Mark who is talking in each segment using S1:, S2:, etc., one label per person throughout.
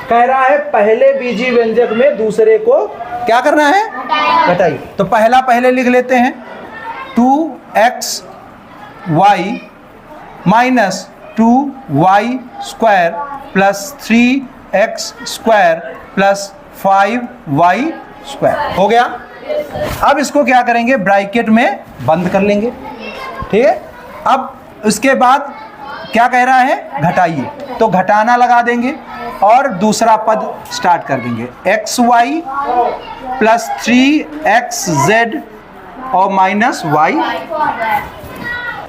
S1: कह रहा है पहले बीजी व्यंजक में दूसरे को क्या करना है, घटाइए। तो पहला पहले लिख लेते हैं, 2xy minus 2y square plus 3x square plus 5y square. हो गया। अब इसको क्या करेंगे, ब्रैकेट में बंद कर लेंगे, ठीक है। अब उसके बाद क्या कह रहा है, घटाइए, तो घटाना लगा देंगे और दूसरा पद स्टार्ट कर देंगे, xy प्लस 3xz और माइनस y।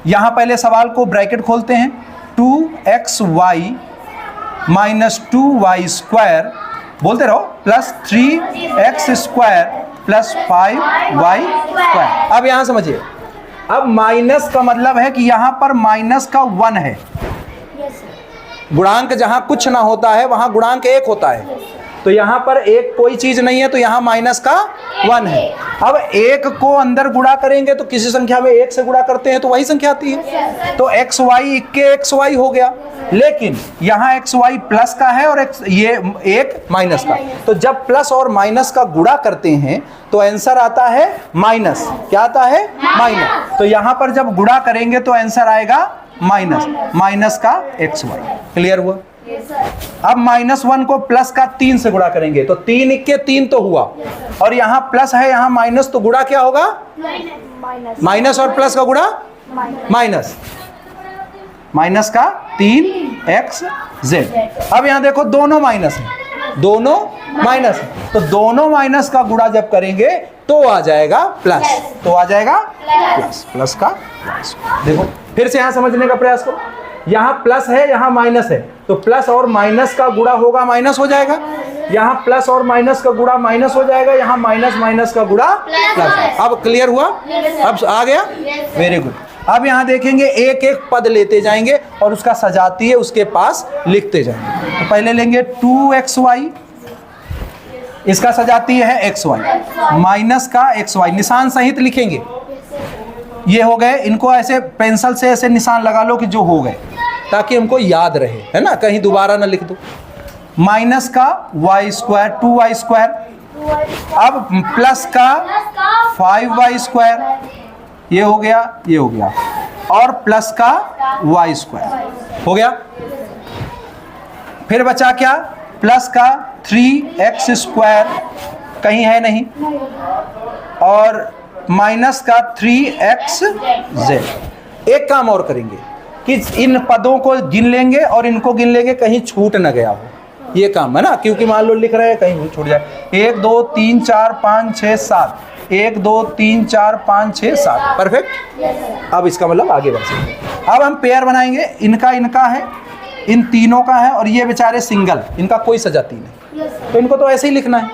S1: यहाँ पहले सवाल को ब्रैकेट खोलते हैं, 2xy माइनस 2y स्क्वायर, बोलते रहो, plus 3x square plus 5y square. अब यहाँ समझिए, अब माइनस का मतलब है कि यहाँ पर माइनस का 1 है। गुणांक जहाँ कुछ ना होता है वहाँ गुणांक 1 होता है, तो यहाँ पर एक कोई चीज नहीं है, तो यहाँ माइनस का 1 है। अब 1 को अंदर गुणा करेंगे तो किसी संख्या में 1 से गुणा करते हैं तो वही संख्या आती है, तो xy के xy हो गया। लेकिन यहाँ xy प्लस का है और ये 1 माइनस का, तो जब प्लस और माइनस का गुणा करते हैं तो आंसर आता है माइनस। क्या आता है, माइनस। तो यहाँ पर जब गुणा करेंगे तो आंसर आएगा माइनस का xy। क्लियर हुआ। अब -1 को प्लस का 3 से गुणा करेंगे तो 3 इक्के 3 तो हुआ, और यहाँ प्लस है यहाँ माइनस, तो गुणा क्या होगा, माइनस और प्लस का गुणा माइनस का 3xz। अब यहाँ देखो दोनों माइनस है, दोनों माइनस है, तो दोनों माइनस का गुणा जब करेंगे तो आ जाएगा प्लस, तो आ जाएगा प्लस का प्लस। देखो फिर से यहाँ समझने का प्रयास करो, यहाँ प्लस है यहाँ माइनस है, तो प्लस और माइनस का गुणा होगा माइनस हो जाएगा, यहाँ प्लस और माइनस का गुणा माइनस हो जाएगा, यहाँ माइनस का गुणा प्लस। अब क्लियर हुआ, अब आ गया, वेरी गुड। अब यहाँ देखेंगे एक एक पद लेते जाएंगे और उसका सजातीय उसके पास लिखते जाएंगे। तो पहले लेंगे 2xy, इसका सजातीय है xy, माइनस का xy, निशान सहित लिखेंगे। ये हो गए, इनको ऐसे पेंसिल से ऐसे निशान लगा लो कि जो हो गए, ताकि हमको याद रहे, है ना, कहीं दोबारा ना लिख दो। माइनस का y स्क्वायर 2y स्क्वायर, अब प्लस का 5y स्क्वायर, ये हो गया, ये हो गया, और प्लस का y स्क्वायर हो गया। फिर बचा क्या, प्लस का 3x स्क्वायर, कहीं है नहीं, और माइनस का 3xz। एक काम और करेंगे कि इन पदों को गिन लेंगे और इनको गिन लेंगे, कहीं छूट न गया हो, ये काम है ना, क्योंकि मान लो लिख रहे हैं कहीं छूट जाए। 1 2 3 4 5 6 7, 1 2 3 4 5 6 7, परफेक्ट। अब इसका मतलब आगे बढ़ सकते। अब हम पेयर बनाएंगे, इनका है, इन तीनों का है, और ये बेचारे सिंगल, इनका कोई सजाती नहीं, तो इनको तो ऐसे ही लिखना है।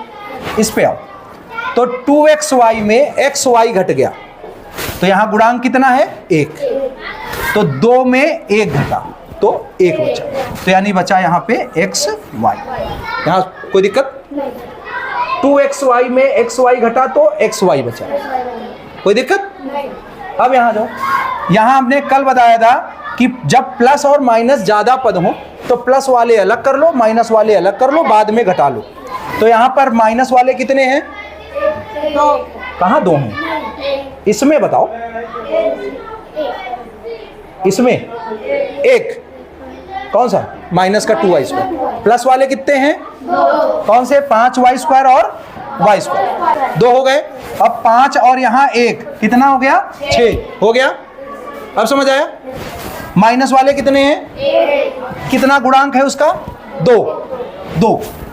S1: इस पे आओ, तो 2xy में xy घट गया, तो यहाँ गुणांक कितना है, 1, तो 2 में 1 घटा तो 1 बचा, तो यानी बचा यहाँ पे xy। यहाँ कोई दिक्कत, 2xy में xy घटा तो xy बचा, कोई दिक्कत। अब यहाँ जाओ, यहाँ हमने कल बताया था कि जब प्लस और माइनस ज्यादा पद हो तो प्लस वाले अलग कर लो, माइनस वाले अलग कर लो, बाद में घटा लो। तो यहाँ पर माइनस वाले कितने हैं, 2। कहाँ 2 हैं, इसमें बताओ, इसमें 1, कौन सा, माइनस का 2y स्क्वायर। प्लस वाले कितने हैं, 2, कौन से, 5y स्क्वायर और y स्क्वायर, 2 हो गए। अब 5 और यहाँ 1 कितना हो गया, 6 हो गया। अब समझ आया। माइनस वाले कितने हैं, कितना गुणांक है उसका, 2,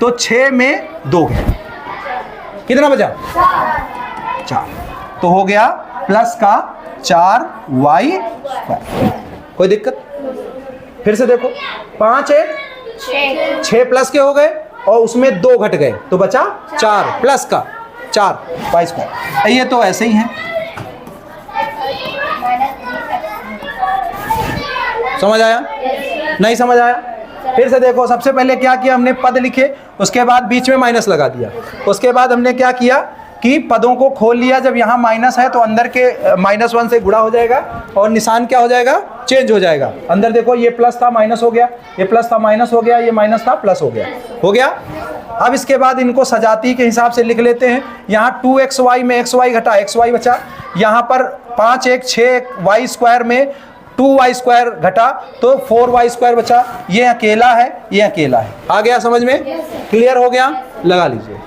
S1: तो 6 में 2 है, कितना बचा, 4, तो हो गया प्लस का 4y स्क्वायर। कोई दिक्कत। फिर से देखो, 5 1 6 प्लस के हो गए और उसमें 2 घट गए तो बचा 4 प्लस का 4y स्क्वायर। ये तो ऐसे ही है, समझ आया, नहीं समझ आया। फिर से देखो, सबसे पहले क्या किया हमने, पद लिखे, उसके बाद बीच में माइनस लगा दिया, उसके बाद हमने क्या किया, कि पदों को खोल लिया, जब यहाँ माइनस है तो अंदर के -1 से गुणा हो जाएगा और निशान क्या हो जाएगा, चेंज हो जाएगा। अंदर देखो ये प्लस था माइनस हो गया, ये प्लस था माइनस हो गया, ये माइनस था प्लस हो गया, हो गया। अब इसके बाद इनको सजाती के हिसाब से लिख लेते हैं। यहाँ 2xy में xy घटा xy बचा, यहाँ पर 5x 6 y स्क्वायर में 2y स्क्वायर घटा तो 4y स्क्वायर बचा। ये अकेला है, ये अकेला है। आ गया समझ में? क्लियर हो गया? लगा लीजिए।